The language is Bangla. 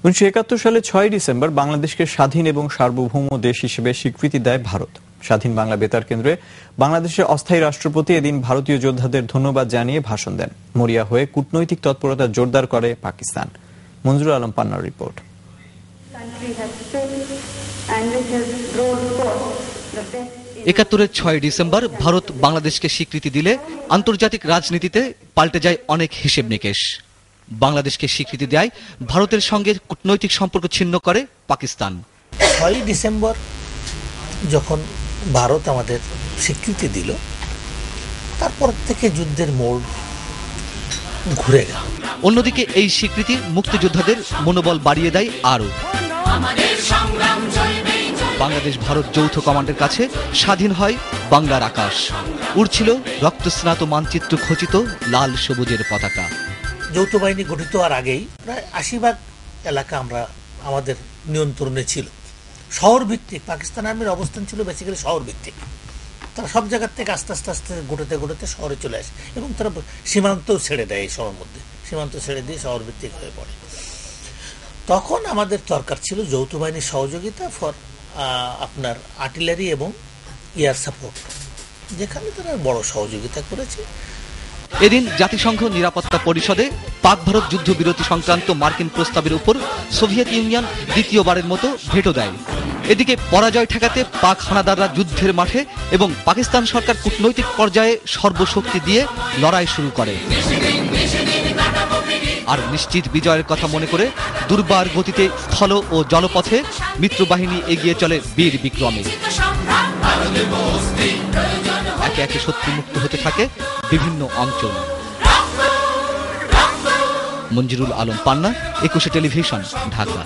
1971 সালে 6 ডিসেম্বর বাংলাদেশকে স্বাধীন এবং সার্বভৌম দেশ হিসেবে স্বীকৃতি দেয় ভারত। স্বাধীন বাংলা বেতার কেন্দ্রে বাংলাদেশের অস্থায়ী রাষ্ট্রপতি এদিন ভারতীয় যোদ্ধাদের ধন্যবাদ জানিয়ে ভাষণ দেন। মরিয়া হয়ে কূটনৈতিক তৎপরতা জোরদার করে পাকিস্তান। মঞ্জুরুল আলম পান্নার রিপোর্ট। 71-এর 6 ডিসেম্বর ভারত বাংলাদেশকে স্বীকৃতি দিলে আন্তর্জাতিক রাজনীতিতে পাল্টে যায় অনেক হিসেব নিকেশ। বাংলাদেশকে স্বীকৃতি দেয় ভারতের সঙ্গে কূটনৈতিক সম্পর্ক ছিন্ন করে পাকিস্তান। 6 ডিসেম্বর যখন ভারত আমাদের স্বীকৃতি দিল, তারপর থেকে যুদ্ধের মোড় ঘুরে গেল। অন্যদিকে এই স্বীকৃতি মুক্তিযোদ্ধাদের মনোবল বাড়িয়ে দেয় আরও। বাংলাদেশ ভারত যৌথ কমান্ডের কাছে স্বাধীন হয় বাংলার আকাশ। উড়ছিল রক্তস্নাত মানচিত্র খচিত লাল সবুজের পতাকা। যৌথ বাহিনী গঠিত হওয়ার আগেই প্রায় 80% এলাকা আমাদের নিয়ন্ত্রণে ছিল। শহর ভিত্তিক পাকিস্তান আর্মির অবস্থান ছিল বেসিক্যালি শহর ভিত্তিক। তারা সব জায়গার থেকে আস্তে আস্তে গড়তে শহরে চলে আসে এবং তারা সীমান্তও ছেড়ে দেয়। এই সময়ের মধ্যে সীমান্ত ছেড়ে দিয়ে শহর ভিত্তিক হয়ে পড়ে। তখন আমাদের দরকার ছিল যৌথ বাহিনীর সহযোগিতা ফর আপনার আর্টিলারি এবং এয়ার সাপোর্ট, যেখানে তারা বড় সহযোগিতা করেছে। এদিন জাতিসংঘ নিরাপত্তা পরিষদে পাক ভারত যুদ্ধবিরতি সংক্রান্ত মার্কিন প্রস্তাবের উপর সোভিয়েত ইউনিয়ন দ্বিতীয়বারের মতো ভেটো দেয়। এদিকে পরাজয় ঠেকাতে পাক হানাদাররা যুদ্ধের মাঠে এবং পাকিস্তান সরকার কূটনৈতিক পর্যায়ে সর্বশক্তি দিয়ে লড়াই শুরু করে। আর নিশ্চিত বিজয়ের কথা মনে করে দুর্বার গতিতে স্থল ও জলপথে মিত্রবাহিনী এগিয়ে চলে বীর বিক্রমে। একে একে শত্রুমুক্ত হতে থাকে বিভিন্ন অঞ্চল। মঞ্জুরুল আলম পান্না, 21 টেলিভিশন, ঢাকা।